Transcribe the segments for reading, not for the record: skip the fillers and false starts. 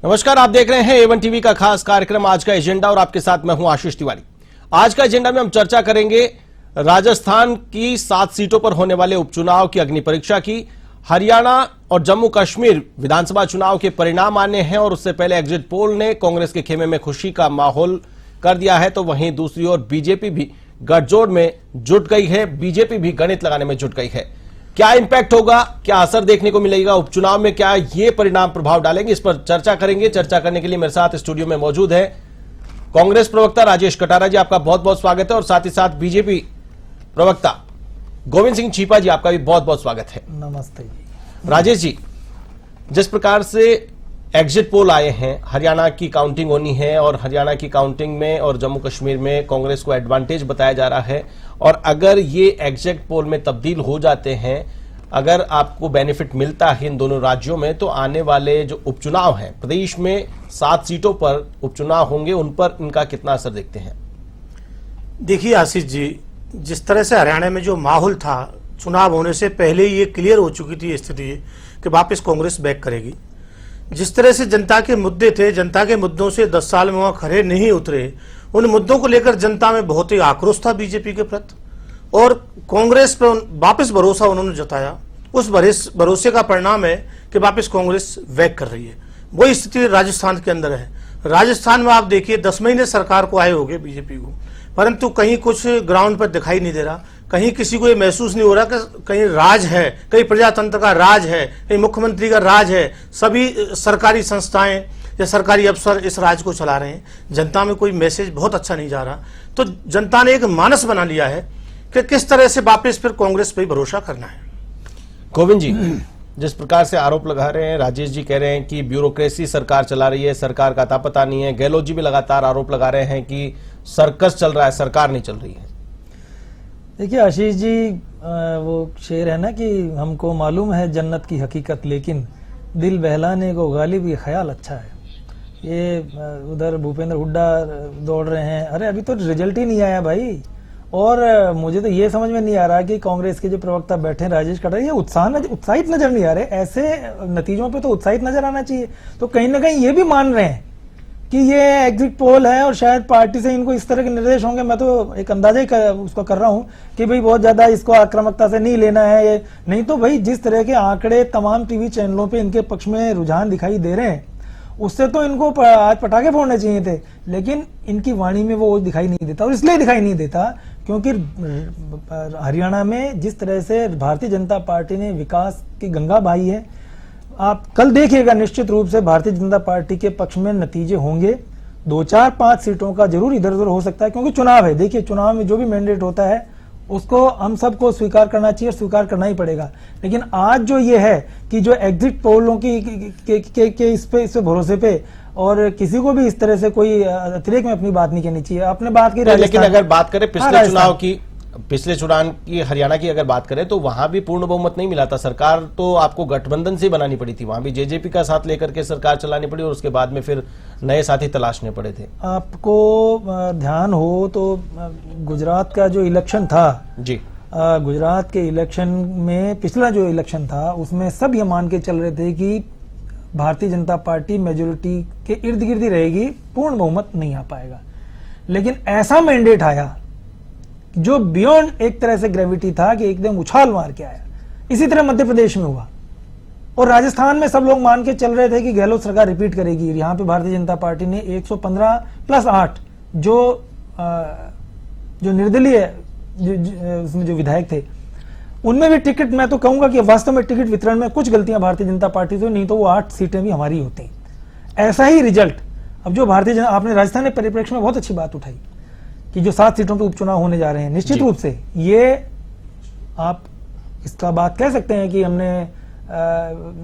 नमस्कार, आप देख रहे हैं A1 टीवी का खास कार्यक्रम आज का एजेंडा और आपके साथ मैं हूं आशीष तिवारी। आज का एजेंडा में हम चर्चा करेंगे राजस्थान की 7 सीटों पर होने वाले उपचुनाव की अग्नि परीक्षा की। हरियाणा और जम्मू कश्मीर विधानसभा चुनाव के परिणाम आने हैं और उससे पहले एग्जिट पोल ने कांग्रेस के खेमे में खुशी का माहौल कर दिया है, तो वहीं दूसरी ओर बीजेपी भी गठजोड़ में जुट गई है। बीजेपी भी गणित लगाने में जुट गई है। क्या इंपैक्ट होगा, क्या असर देखने को मिलेगा उपचुनाव में, क्या ये परिणाम प्रभाव डालेंगे, इस पर चर्चा करेंगे। चर्चा करने के लिए मेरे साथ स्टूडियो में मौजूद है कांग्रेस प्रवक्ता राजेश कटारा जी, आपका बहुत बहुत स्वागत है। और साथ ही साथ बीजेपी प्रवक्ता गोविंद सिंह छिपा जी, आपका भी बहुत बहुत स्वागत है। नमस्ते जी। राजेश जी, जिस प्रकार से एग्जिट पोल आए हैं, हरियाणा की काउंटिंग होनी है और हरियाणा की काउंटिंग में और जम्मू कश्मीर में कांग्रेस को एडवांटेज बताया जा रहा है, और अगर ये एग्जिट पोल में तब्दील हो जाते हैं, अगर आपको बेनिफिट मिलता है इन दोनों राज्यों में, तो आने वाले जो उपचुनाव हैं प्रदेश में 7 सीटों पर उपचुनाव होंगे, उन पर इनका कितना असर देखते हैं? देखिए आशीष जी, जिस तरह से हरियाणा में जो माहौल था, चुनाव होने से पहले ये क्लियर हो चुकी थी स्थिति कि वापस कांग्रेस बैक करेगी। जिस तरह से जनता के मुद्दे थे, जनता के मुद्दों से 10 साल में वहां खड़े नहीं उतरे, उन मुद्दों को लेकर जनता में बहुत ही आक्रोश था बीजेपी के प्रति, और कांग्रेस पर वापस भरोसा उन्होंने जताया। उस भरोसे का परिणाम है कि वापस कांग्रेस बैक कर रही है। वही स्थिति राजस्थान के अंदर है। राजस्थान में आप देखिए 10 महीने सरकार को आए हो गए बीजेपी को, परंतु कहीं कुछ ग्राउंड पर दिखाई नहीं दे रहा। कहीं किसी को ये महसूस नहीं हो रहा कि कहीं राज है, कहीं प्रजातंत्र का राज है, कहीं मुख्यमंत्री का राज है। सभी सरकारी संस्थाएं या सरकारी अफसर इस राज को चला रहे हैं। जनता में कोई मैसेज बहुत अच्छा नहीं जा रहा। तो जनता ने एक मानस बना लिया है कि किस तरह से वापस फिर कांग्रेस पर भरोसा करना है। गोविंद जी, जिस प्रकार से आरोप लगा रहे हैं, राजेश जी कह रहे हैं कि ब्यूरोक्रेसी सरकार चला रही है, सरकार का अता पता नहीं है। गहलोत जी भी लगातार आरोप लगा रहे हैं कि सर्कस चल रहा है, सरकार नहीं चल रही है। देखिए आशीष जी, वो शेर है ना कि हमको मालूम है जन्नत की हकीकत, लेकिन दिल बहलाने को गालिब ये ख्याल अच्छा है। ये उधर भूपेंद्र हुड्डा दौड़ रहे हैं, अरे अभी तो रिजल्ट ही नहीं आया भाई। और मुझे तो ये समझ में नहीं आ रहा कि कांग्रेस के जो प्रवक्ता बैठे हैं राजेश कटारा, ये उत्साहित नजर नहीं आ रहे। ऐसे नतीजों पे तो उत्साहित नजर आना चाहिए। तो कहीं ना कहीं ये भी मान रहे हैं कि ये एग्जिट पोल है और शायद पार्टी से इनको इस तरह के निर्देश होंगे। मैं तो एक अंदाजा ही उसको कर रहा हूं कि भाई बहुत ज्यादा इसको आक्रामकता से नहीं लेना है ये, नहीं तो भाई जिस तरह के आंकड़े तमाम टीवी चैनलों पे इनके पक्ष में रुझान दिखाई दे रहे हैं, उससे तो इनको आज पटाखे फोड़ने चाहिए थे। लेकिन इनकी वाणी में वो दिखाई नहीं देता, और इसलिए दिखाई नहीं देता क्योंकि हरियाणा में जिस तरह से भारतीय जनता पार्टी ने विकास की गंगा बहाई है, आप कल देखिएगा निश्चित रूप से भारतीय जनता पार्टी के पक्ष में नतीजे होंगे। 2, 4, 5 सीटों का जरूर इधर उधर हो सकता है, क्योंकि चुनाव है। देखिए चुनाव में जो भी मैंडेट होता है उसको हम सबको स्वीकार करना चाहिए, स्वीकार करना ही पड़ेगा। लेकिन आज जो ये है कि जो एग्जिट पोलों की इस पे भरोसे पे, और किसी को भी इस तरह से कोई अतिरेक में अपनी बात नहीं कहनी चाहिए। आपने बात की, लेकिन अगर बात करें पिछले चुनाव की हरियाणा की अगर बात करें, तो वहां भी पूर्ण बहुमत नहीं मिला था। सरकार तो आपको गठबंधन से बनानी पड़ी थी, वहां भी जेजेपी का साथ लेकर के सरकार चलानी पड़ी, और उसके बाद में फिर नए साथी तलाशने पड़े थे। आपको ध्यान हो तो गुजरात का जो इलेक्शन था जी, गुजरात के इलेक्शन में, पिछला जो इलेक्शन था उसमें सब ये मान के चल रहे थे कि भारतीय जनता पार्टी मेजोरिटी के इर्द गिर्द ही रहेगी, पूर्ण बहुमत नहीं आ पाएगा। लेकिन ऐसा मैंडेट आया जो बियॉन्ड एक तरह से ग्रेविटी था कि एकदम उछाल मार के आया। इसी तरह मध्य प्रदेश में हुआ, और राजस्थान में सब लोग मान के चल रहे थे कि गहलोत सरकार रिपीट करेगी। यहां पे भारतीय जनता पार्टी ने 115 + 8 जो निर्दलीय उसमें जो विधायक थे, उनमें भी टिकट, मैं तो कहूंगा कि वास्तव में टिकट वितरण में कुछ गलतियां भारतीय जनता पार्टी से, नहीं तो वो 8 सीटें भी हमारी होती। ऐसा ही रिजल्ट अब जो आपने राजस्थान के परिप्रेक्ष्य में बहुत अच्छी बात उठाई कि जो 7 सीटों पे उपचुनाव होने जा रहे हैं, निश्चित रूप से ये आप इसका बात कह सकते हैं कि हमने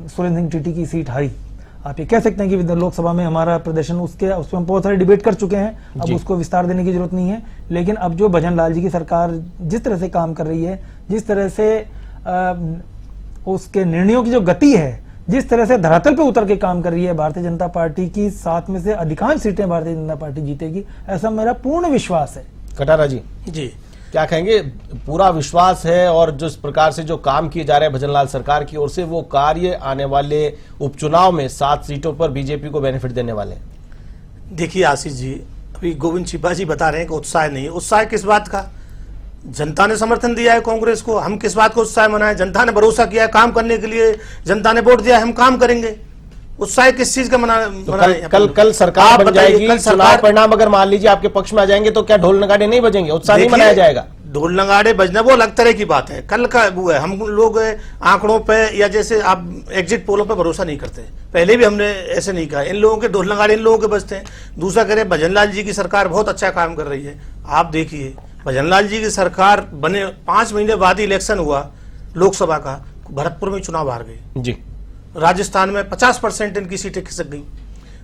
सुरेंद्र सिंह टीटी की सीट हारी। आप ये कह सकते हैं कि लोकसभा में हमारा प्रदर्शन उस पर हम बहुत सारे डिबेट कर चुके हैं, अब उसको विस्तार देने की जरूरत नहीं है। लेकिन अब जो भजन लाल जी की सरकार जिस तरह से काम कर रही है, जिस तरह से उसके निर्णयों की जो गति है, जिस तरह से धरातल पे उतर के काम कर रही है, भारतीय जनता पार्टी की 7 में से अधिकांश सीटें भारतीय जनता पार्टी जीतेगी, ऐसा मेरा पूर्ण विश्वास है। कटारा जी, जी क्या कहेंगे, पूरा विश्वास है और जिस प्रकार से जो काम किए जा रहे हैं भजनलाल सरकार की ओर से, वो कार्य आने वाले उपचुनाव में 7 सीटों पर बीजेपी को बेनिफिट देने वाले हैं? देखिए आशीष जी, अभी गोविंद छिपा जी बता रहे हैं कि उत्साह नहीं है। उत्साह किस बात का? जनता ने समर्थन दिया है कांग्रेस को, हम किस बात को उत्साह मनाएं? जनता ने भरोसा किया है काम करने के लिए, जनता ने वोट दिया है, हम काम करेंगे। उत्साह किस चीज का कल सरकार बन जाएगी, चुनाव परिणाम अगर मान लीजिए आपके पक्ष में आ जाएंगे तो क्या ढोल नगाड़े नहीं बजेंगे, उत्साह नहीं मनाया जाएगा? ढोल नगाड़े बजना वो अलग तरह की बात है, कल का वो है। हम लोग आंकड़ों पे या जैसे आप एग्जिट पोलों पे भरोसा नहीं करते, पहले भी हमने ऐसे नहीं कहा। इन लोगों के ढोल नगाड़े इन लोगों के बजते हैं। दूसरा कह रहे भजनलाल जी की सरकार बहुत अच्छा काम कर रही है। आप देखिए भजनलाल जी की सरकार बने 5 महीने बाद ही इलेक्शन हुआ लोकसभा का, भरतपुर में चुनाव हार गए जी। राजस्थान में 50% इनकी सीटें खिसक गई।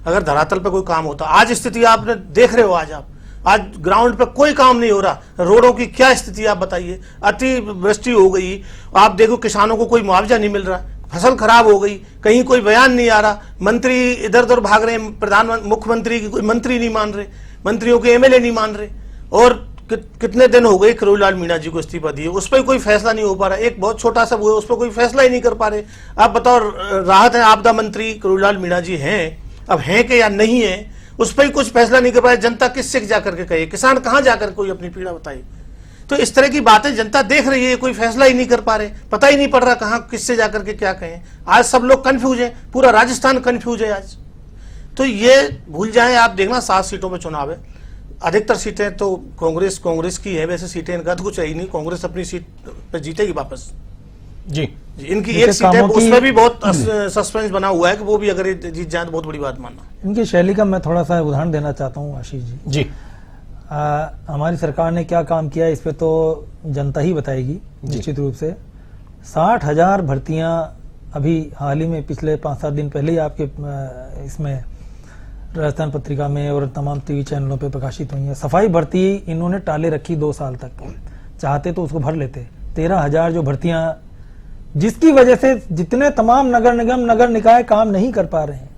अगर धरातल पे कोई काम होता, आज स्थिति आपने देख रहे हो, आज ग्राउंड पे कोई काम नहीं हो रहा। रोडों की क्या स्थिति आप बताइए, अतिवृष्टि हो गई, आप देखो किसानों को कोई मुआवजा नहीं मिल रहा, फसल खराब हो गई, कहीं कोई बयान नहीं आ रहा, मंत्री इधर उधर भाग रहे हैं, प्रधानमंत्री मुख्यमंत्री की कोई मंत्री नहीं मान रहे, मंत्रियों के एमएलए नहीं मान रहे। और कितने दिन हो गए किरोड़ीलाल मीणा जी को इस्तीफा दिए, उस पर कोई फैसला नहीं हो पा रहा। एक बहुत छोटा सा वो है, उस पर कोई फैसला ही नहीं कर पा रहे। आप बताओ, राहत है आपदा मंत्री किरोड़ीलाल मीणा जी हैं, अब हैं कि या नहीं है, उस पर ही कुछ फैसला नहीं कर पाए। जनता किससे जाकर के कहे, किसान कहाँ जाकर कोई अपनी पीड़ा बताए? तो इस तरह की बातें जनता देख रही है, कोई फैसला ही नहीं कर पा रहे, पता ही नहीं पड़ रहा कहाँ किससे जाकर के क्या कहें। आज सब लोग कंफ्यूज है, पूरा राजस्थान कंफ्यूज है आज। तो ये भूल जाएं, आप देखना 7 सीटों में चुनाव है, अधिकतर सीटें तो कांग्रेस की है। वैसे सीटें इनका तो कुछ है ही नहीं, कांग्रेस अपनी सीट पे जीतेगी वापस जी। इनकी एक सीट है, उसमें भी बहुत सस्पेंस बना हुआ है कि वो भी अगर जीत जाए तो बहुत बड़ी बात मानना। इनकी शैली का मैं थोड़ा सा उदाहरण देना चाहता हूँ आशीष जी। हमारी सरकार ने क्या काम किया इस पे तो जनता ही बताएगी निश्चित रूप से। 60,000 भर्तियां अभी हाल ही में पिछले 5-7 दिन पहले ही आपके इसमें राजस्थान पत्रिका में और तमाम टीवी चैनलों पे प्रकाशित हुई है। सफाई भर्ती इन्होंने टाले रखी 2 साल तक, चाहते तो उसको भर लेते। 13,000 जो भर्तियां, जिसकी वजह से जितने तमाम नगर निगम नगर निकाय काम नहीं कर पा रहे हैं,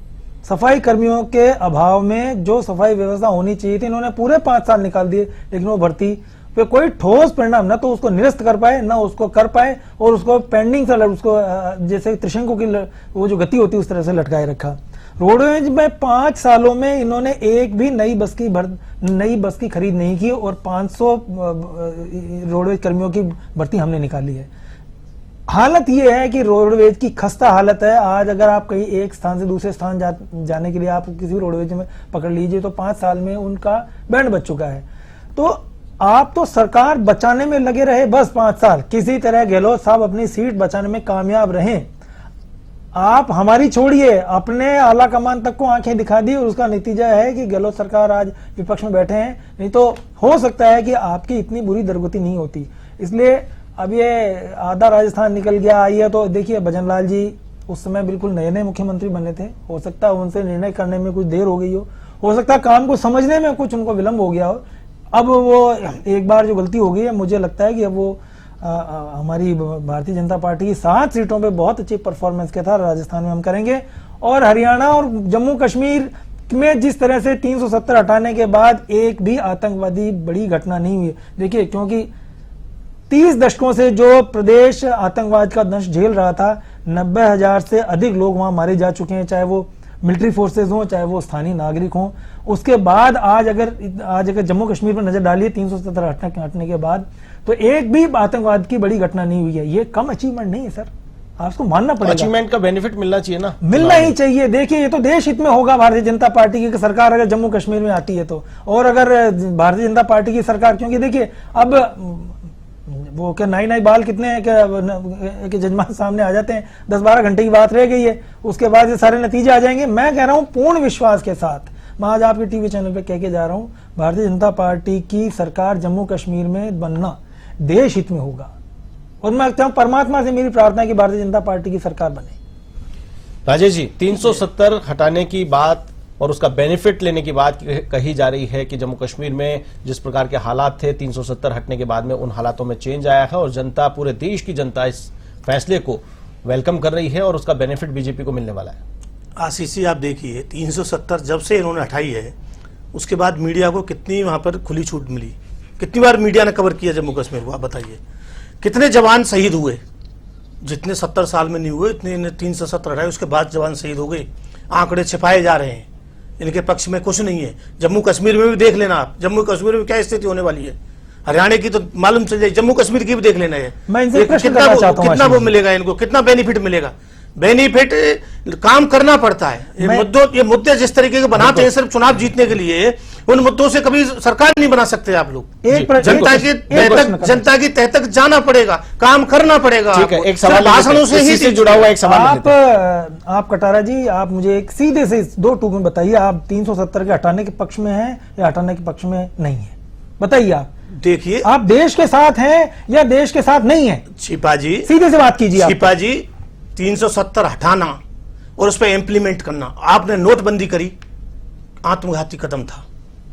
सफाई कर्मियों के अभाव में जो सफाई व्यवस्था होनी चाहिए थी, इन्होंने पूरे 5 साल निकाल दिए, लेकिन वो भर्ती पे कोई ठोस परिणाम न तो उसको निरस्त कर पाए, न उसको कर पाए, और उसको पेंडिंग से उसको जैसे त्रिशंकु की वो जो गति होती है उस तरह से लटकाए रखा। रोडवेज में 5 सालों में इन्होंने एक भी नई बस की खरीद नहीं की और 500 रोडवेज कर्मियों की भर्ती हमने निकाली है। हालत यह है कि रोडवेज की खस्ता हालत है। आज अगर आप कहीं एक स्थान से दूसरे स्थान जाने के लिए आप किसी रोडवेज में पकड़ लीजिए तो 5 साल में उनका बैंड बच चुका है। तो आप तो सरकार बचाने में लगे रहे बस 5 साल, किसी तरह गहलोत साहब अपनी सीट बचाने में कामयाब रहें। आप हमारी छोड़िए, अपने आला कमान तक को आंखें दिखा दी और उसका नतीजा है कि गहलोत सरकार आज विपक्ष में बैठे हैं। नहीं तो हो सकता है कि आपकी इतनी बुरी दुर्गति नहीं होती। इसलिए अब ये आधा राजस्थान निकल गया आई है। तो देखिए भजनलाल जी उस समय बिल्कुल नए मुख्यमंत्री बने थे, हो सकता है उनसे निर्णय करने में कुछ देर हो गई हो सकता है काम को समझने में कुछ उनको विलंब हो गया हो। अब वो एक बार जो गलती हो गई है, मुझे लगता है कि अब वो हमारी भारतीय जनता पार्टी की 7 सीटों पे बहुत अच्छी परफॉर्मेंस के था राजस्थान में हम करेंगे। और हरियाणा और जम्मू कश्मीर में जिस तरह से 370 हटाने के बाद एक भी आतंकवादी बड़ी घटना नहीं हुई। देखिए, क्योंकि 30 दशकों से जो प्रदेश आतंकवाद का दंश झेल रहा था, 90,000 से अधिक लोग वहां मारे जा चुके हैं, चाहे वो मिलिट्री फोर्सेज हो चाहे वो स्थानीय नागरिक हों। उसके बाद आज अगर जम्मू कश्मीर पर नजर डालिए 370 हटने के बाद, तो एक भी आतंकवाद की बड़ी घटना नहीं हुई है। ये कम अचीवमेंट नहीं है सर, आपको मानना पड़ेगा। अचीवमेंट का बेनिफिट मिलना चाहिए ना, मिलना ही चाहिए। देखिए, ये तो देश हित में होगा भारतीय जनता पार्टी की सरकार अगर जम्मू कश्मीर में आती है तो, और अगर भारतीय जनता पार्टी की सरकार, क्योंकि देखिए अब वो क्या नाई बाल कितने हैं कि जजमान सामने आ जाते हैं, 10-12 घंटे की बात रह गई है, उसके बाद ये सारे नतीजे आ जाएंगे। मैं कह रहा हूं पूर्ण विश्वास के साथ, मैं आज आपके टीवी चैनल पे कह के जा रहा हूं, भारतीय जनता पार्टी की सरकार जम्मू कश्मीर में बनना देश हित में होगा। और मैं कहता हूं परमात्मा से मेरी प्रार्थना है कि भारतीय जनता पार्टी की सरकार बने। राजेश जी, 370 हटाने की बात और उसका बेनिफिट लेने की बात कही जा रही है कि जम्मू कश्मीर में जिस प्रकार के हालात थे 370 हटने के बाद में उन हालातों में चेंज आया है और जनता, पूरे देश की जनता इस फैसले को वेलकम कर रही है और उसका बेनिफिट बीजेपी को मिलने वाला है। आशीष जी, आप देखिए 370 जब से इन्होंने हटाई है उसके बाद मीडिया को कितनी वहां पर खुली छूट मिली। कितनी बार मीडिया ने कवर किया जम्मू कश्मीर को, आप बताइए कितने जवान शहीद हुए, जितने 70 साल में नहीं हुए इतने इन्हें 370 रहे, उसके बाद जवान शहीद हो गए। आंकड़े छिपाए जा रहे हैं, इनके पक्ष में कुछ नहीं है। जम्मू कश्मीर में भी देख लेना आप, जम्मू कश्मीर में क्या स्थिति होने वाली है, हरियाणा की तो मालूम चल जाए, जम्मू कश्मीर की भी देख लेना है। मैं इनसे प्रश्न करना चाहता हूं, कितना वो मिलेगा इनको, कितना बेनिफिट मिलेगा? बेनिफिट काम करना पड़ता है। ये मुद्दे जिस तरीके के बनाते हैं सिर्फ चुनाव जीतने के लिए, उन मुद्दों से कभी सरकार नहीं बना सकते आप लोग। जनता की तह तक जाना पड़ेगा, काम करना पड़ेगा। ठीक है, एक सवाल भाषणों से जुड़ा हुआ एक सवाल आप कटारा जी, आप मुझे एक सीधे से 2 टूक में बताइए, आप 370 के हटाने के पक्ष में हैं या हटाने के पक्ष में नहीं है? बताइए आप। देखिए, आप देश के साथ हैं या देश के साथ नहीं है? छिपा जी, सीधे से बात कीजिए। छिपा जी, 370 हटाना और उस पर इंप्लीमेंट करना, आपने नोटबंदी करी, आत्मघाती कदम था।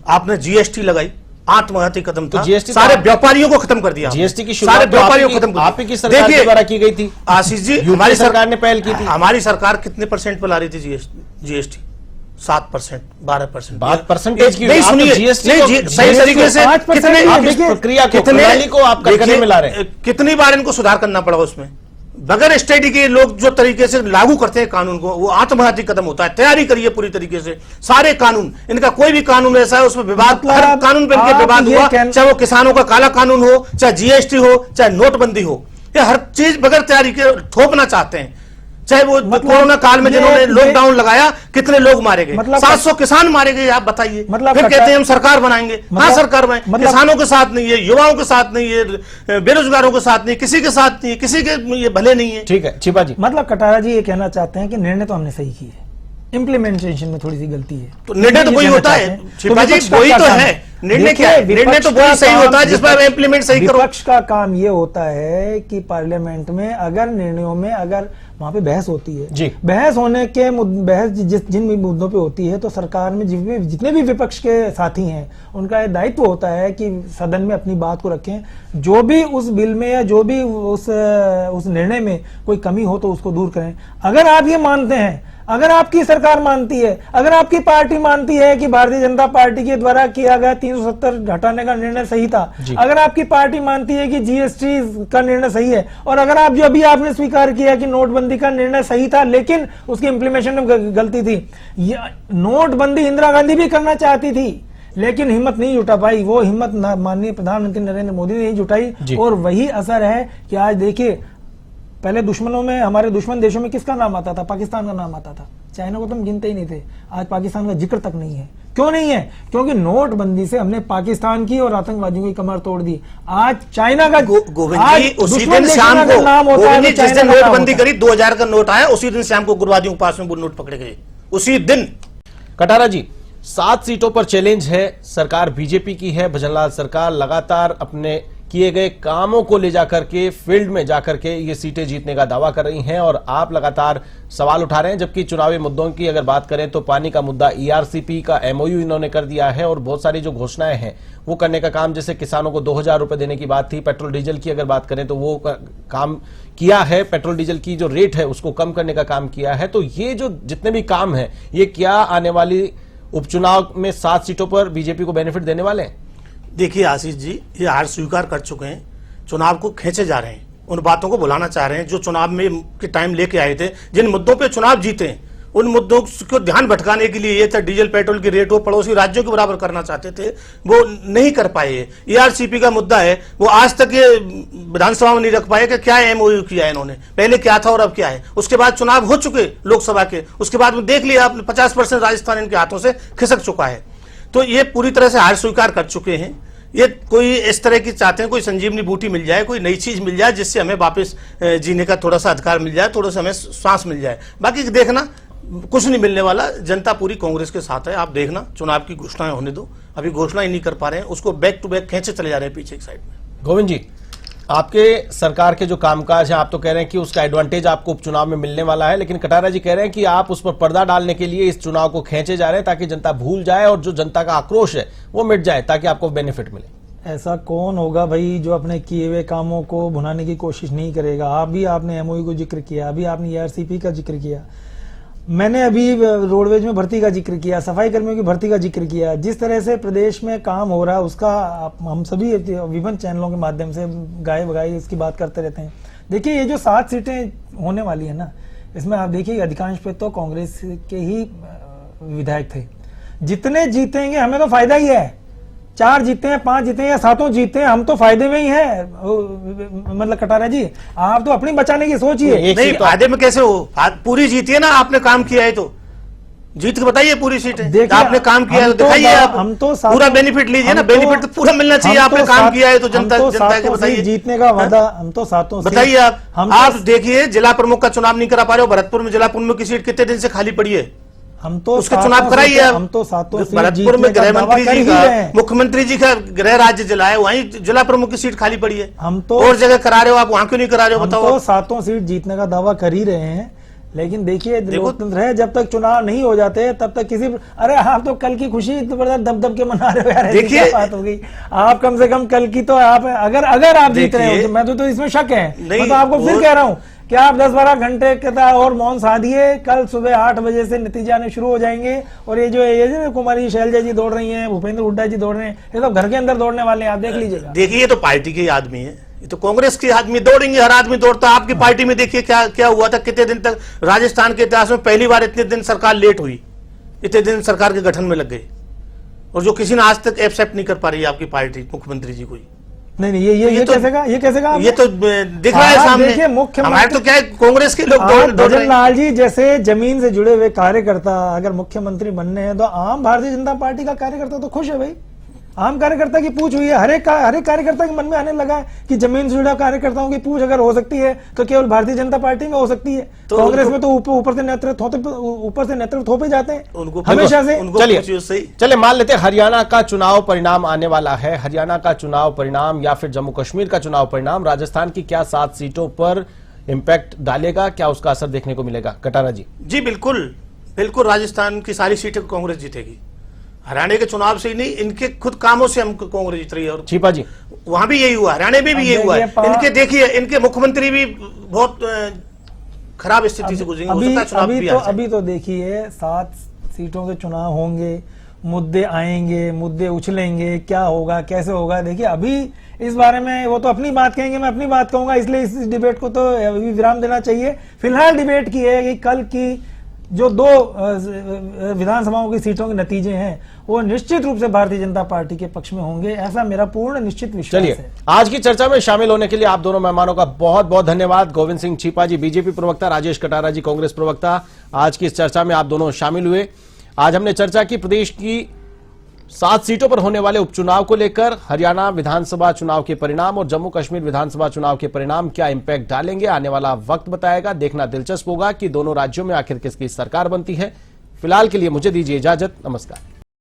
आपने जीएसटी लगाई, आत्मघाती कदम था। जीएसटी सारे व्यापारियों को खत्म कर दिया। जीएसटी की सारे व्यापारियों को खत्म कर दिया। आप ही की सरकार के द्वारा की गई थी आशीष जी, हमारी सरकार ने पहल की थी। हमारी सरकार कितने परसेंट पर ला रही थी जीएसटी? 7%, 12%। बात परसेंटेज की नहीं, सुनिए, सही तरीके से कितनी बार इनको सुधार करना पड़ा उसमें, बगैर स्टडी के लोग जो तरीके से लागू करते हैं कानून को, वो आत्मघाती कदम होता है। तैयारी करिए पूरी तरीके से, सारे कानून, इनका कोई भी कानून ऐसा है उसमें विवाद, हर कानून पे इनके विवाद हुआ, चाहे वो किसानों का काला कानून हो, चाहे जीएसटी हो, चाहे नोटबंदी हो, ये हर चीज बगैर तैयारी के थोपना चाहते हैं। चाहे वो कोरोना काल में जिन्होंने लॉकडाउन लगाया, कितने लोग मारे गए, 700 किसान मारे गए, आप बताइए। फिर कहते हैं हम सरकार बनाएंगे। हाँ, सरकार बनाएंगे, किसानों के साथ नहीं है, युवाओं के साथ नहीं है, बेरोजगारों के साथ नहीं, किसी के साथ नहीं है, किसी के ये भले नहीं है। ठीक है छिपा जी, मतलब कटारा जी ये कहना चाहते हैं कि निर्णय तो हमने सही किए, इम्प्लीमेंटेशन में थोड़ी सी गलती है। तो निर्णय तो वही होता है छिपा जी, वही तो है निर्णय। क्या है निर्णय? तो वही सही होता है जिस पर इम्प्लीमेंट सही करो। विपक्ष का काम ये होता है कि पार्लियामेंट में अगर निर्णयों में अगर वहां पे बहस होती है, बहस होने के बहस जिन भी मुद्दों पे होती है, तो सरकार में जितने भी विपक्ष के साथी हैं उनका दायित्व होता है कि सदन में अपनी बात को रखें, जो भी उस बिल में या जो भी उस निर्णय में कोई कमी हो तो उसको दूर करें। अगर आप ये मानते हैं, अगर आपकी सरकार मानती है, अगर आपकी पार्टी मानती है कि भारतीय जनता पार्टी के द्वारा किया गया 370 हटाने का निर्णय सही था, अगर आपकी पार्टी मानती है कि जीएसटी का निर्णय सही है, और अगर आप जो अभी आपने स्वीकार किया कि नोटबंदी का निर्णय सही था लेकिन उसकी इंप्लीमेंटेशन में गलती थी, नोटबंदी इंदिरा गांधी भी करना चाहती थी लेकिन हिम्मत नहीं जुटा पाई, वो हिम्मत माननीय प्रधानमंत्री नरेंद्र मोदी ने नहीं जुटाई, और वही असर है कि आज देखिए, पहले दुश्मनों में, हमारे दुश्मन देशों में किसका नाम आता था? पाकिस्तान का नाम आता था। चाइना को तो हम गिनते ही नहीं थे, आज पाकिस्तान का जिक्र तक नहीं है। क्यों नहीं है? क्योंकि नोटबंदी से हमने पाकिस्तान की और आतंकवादियों की कमर तोड़ दी। आज चाइना का गोविंद जी, उसी दिन शाम को जिस दिन नोटबंदी करी, 2000 का नोट आया, उसी दिन शाम को उग्रवादियों के पास में वो नोट पकड़े गए, उसी दिन। कटारा जी, 7 सीटों पर चैलेंज है, सरकार बीजेपी की है। भजनलाल सरकार लगातार अपने किए गए कामों को ले जाकर के फील्ड में जाकर के ये सीटें जीतने का दावा कर रही हैं, और आप लगातार सवाल उठा रहे हैं। जबकि चुनावी मुद्दों की अगर बात करें तो पानी का मुद्दा, ईआरसीपी का एमओयू इन्होंने कर दिया है, और बहुत सारी जो घोषणाएं हैं वो करने का काम, जैसे किसानों को 2000 रुपए देने की बात थी, पेट्रोल डीजल की अगर बात करें तो वो काम किया है, पेट्रोल डीजल की जो रेट है उसको कम करने का काम किया है। तो ये जो जितने भी काम है, ये क्या आने वाली उपचुनाव में 7 सीटों पर बीजेपी को बेनिफिट देने वाले हैं? देखिए आशीष जी, ये हार स्वीकार कर चुके हैं, चुनाव को खींचे जा रहे हैं, उन बातों को भुलाना चाह रहे हैं जो चुनाव में के टाइम लेके आए थे, जिन मुद्दों पे चुनाव जीते हैं, उन मुद्दों को ध्यान भटकाने के लिए, ये था डीजल पेट्रोल की रेट वो पड़ोसी राज्यों के बराबर करना चाहते थे, वो नहीं कर पाए। ईआरसीपी का मुद्दा है, वो आज तक ये विधानसभा में नहीं रख पाए कि क्या एमओयू किया है इन्होंने, पहले क्या था और अब क्या है। उसके बाद चुनाव हो चुके लोकसभा के, उसके बाद में देख लिया आपने 50% राजस्थान इनके हाथों से खिसक चुका है। तो ये पूरी तरह से हार स्वीकार कर चुके हैं। ये कोई इस तरह की चाहते हैं, कोई संजीवनी बूटी मिल जाए, कोई नई चीज मिल जाए जिससे हमें वापस जीने का थोड़ा सा अधिकार मिल जाए, थोड़ा सा हमें सांस मिल जाए। बाकी देखना कुछ नहीं मिलने वाला, जनता पूरी कांग्रेस के साथ है। आप देखना, चुनाव की घोषणाएं होने दो, अभी घोषणा ही नहीं कर पा रहे हैं, उसको बैक टू बैक खींचे चले जा रहे हैं पीछे एक साइड में। गोविंद जी, आपके सरकार के जो कामकाज है, आप तो कह रहे हैं कि उसका एडवांटेज आपको उपचुनाव में मिलने वाला है, लेकिन कटारा जी कह रहे हैं कि आप उस पर पर्दा डालने के लिए इस चुनाव को खींचे जा रहे हैं ताकि जनता भूल जाए और जो जनता का आक्रोश है वो मिट जाए, ताकि आपको बेनिफिट मिले। ऐसा कौन होगा भाई जो अपने किए हुए कामों को भुनाने की कोशिश नहीं करेगा? अभी आपने एमओयू को जिक्र किया, अभी आपने ईआरसीपी का जिक्र किया। मैंने अभी रोडवेज में भर्ती का जिक्र किया, सफाई कर्मियों की भर्ती का जिक्र किया। जिस तरह से प्रदेश में काम हो रहा है उसका हम सभी विभिन्न चैनलों के माध्यम से गाये बगाई इसकी बात करते रहते हैं। देखिए ये जो 7 सीटें होने वाली है ना, इसमें आप देखिए अधिकांश पे तो कांग्रेस के ही विधायक थे। जितने जीतेंगे हमें तो फायदा ही है, 4 जीते हैं, 5 जीते हैं या 7 जीते हैं, हम तो फायदे में ही हैं। मतलब कटारा जी आप तो अपनी बचाने की सोचिए। नहीं फायदे में कैसे हो, पूरी जीती है ना, आपने काम किया है तो जीत के बताइए पूरी सीटें। आपने काम किया है तो दिखाइए, आप हम तो पूरा बेनिफिट लीजिए ना, बेनिफिट तो पूरा मिलना चाहिए। आपने काम किया है तो जनता के बताइए, जीतने का वादा हम तो 7 बताइए। आप देखिए जिला प्रमुख का चुनाव नहीं करा पा रहे हो, भरतपुर में जिला प्रमुख की सीट कितने दिन से खाली पड़ी है, हम तो उसके चुनाव कराइए। हम तो 7 भरतपुर में गृह मंत्री जी का, मुख्यमंत्री जी का गृह राज्य जिला है, वहीं जिला प्रमुख की सीट खाली पड़ी है। हम तो और जगह करा रहे हो, आप वहां क्यों नहीं करा रहे हो बताओ। हम तो 7 सीट जीतने का दावा कर ही रहे हैं, लेकिन देखिए लोकतंत्र है, जब तक चुनाव नहीं हो जाते तब तक किसी, अरे आप तो कल की खुशी तो बड़ा दब के मना रहे हो यार, देखिए बात हो गई। आप कम से कम कल की तो आप अगर आप जीत रहे हो तो मैं तो इसमें शक है। मैं तो आपको फिर कह रहा हूं कि आप 10-12 घंटे का और मौन साधिए, कल सुबह 8 बजे से नतीजे आने शुरू हो जाएंगे। और ये जो कुमारी शैलजा जी दौड़ रही हैं, भूपेंद्र हुड्डा जी दौड़ रहे हैं, ये तो घर के अंदर दौड़ने वाले हैं, आप देख लीजिएगा। देखिए ये तो पार्टी के आदमी है, ये तो कांग्रेस के आदमी दौड़ेंगे, हर आदमी दौड़ता। आपकी पार्टी में देखिए क्या क्या हुआ था, कितने दिन तक राजस्थान के इतिहास में पहली बार इतने दिन सरकार लेट हुई, इतने दिन सरकार के गठन में लग गए, और जो किसी ने आज तक एक्सेप्ट नहीं कर पा रही है आपकी पार्टी, मुख्यमंत्री जी कोई। नहीं ये कैसे कहा ये तो दिख रहा है सामने। देखिए मुख्यमंत्री तो क्या है, कांग्रेस के लोग भजन लाल जी जैसे जमीन से जुड़े हुए कार्यकर्ता अगर मुख्यमंत्री बनने हैं तो आम भारतीय जनता पार्टी का कार्यकर्ता तो खुश है भाई। आम कार्यकर्ता की पूछ हुई है, हर एक कार्यकर्ता के मन में आने लगा है कि जमीन से जुड़ा कार्यकर्ताओं की पूछ अगर हो सकती है तो केवल भारतीय जनता पार्टी में हो सकती है। तो कांग्रेस में तो ऊपर से नेतृत्व थोपे जाते हैं उनको हमेशा से। चलिए मान लेते हैं हरियाणा का चुनाव परिणाम आने वाला है, हरियाणा का चुनाव परिणाम या फिर जम्मू कश्मीर का चुनाव परिणाम राजस्थान की क्या 7 सीटों पर इंपैक्ट डालेगा, क्या उसका असर देखने को मिलेगा? कटारा जी। जी बिल्कुल राजस्थान की सारी सीटें कांग्रेस जीतेगी। हरियाणा के चुनाव से ही नहीं, इनके खुद कामों से हम कांग्रेस जीत रही है। और छिपा जी वहां भी यही हुआ, हरियाणा में भी यही हुआ है। इनके देखिए, इनके मुख्यमंत्री भी बहुत खराब स्थिति से गुजरेंगे। अभी तो देखिए 7 सीटों के चुनाव होंगे, मुद्दे आएंगे, मुद्दे उछलेंगे, क्या होगा कैसे होगा। देखिए अभी इस बारे में वो तो अपनी बात कहेंगे, मैं अपनी बात कहूंगा, इसलिए इस डिबेट को तो अभी विराम देना चाहिए। फिलहाल डिबेट की है कि कल की जो 2 विधानसभाओं की सीटों के नतीजे हैं वो निश्चित रूप से भारतीय जनता पार्टी के पक्ष में होंगे, ऐसा मेरा पूर्ण निश्चित विश्वास है। चलिए आज की चर्चा में शामिल होने के लिए आप दोनों मेहमानों का बहुत बहुत धन्यवाद। गोविंद सिंह छिपा जी बीजेपी प्रवक्ता, राजेश कटारा जी कांग्रेस प्रवक्ता, आज की इस चर्चा में आप दोनों शामिल हुए। आज हमने चर्चा की प्रदेश की 7 सीटों पर होने वाले उपचुनाव को लेकर, हरियाणा विधानसभा चुनाव के परिणाम और जम्मू कश्मीर विधानसभा चुनाव के परिणाम क्या इंपैक्ट डालेंगे, आने वाला वक्त बताएगा। देखना दिलचस्प होगा कि दोनों राज्यों में आखिर किसकी सरकार बनती है। फिलहाल के लिए मुझे दीजिए इजाजत, नमस्कार।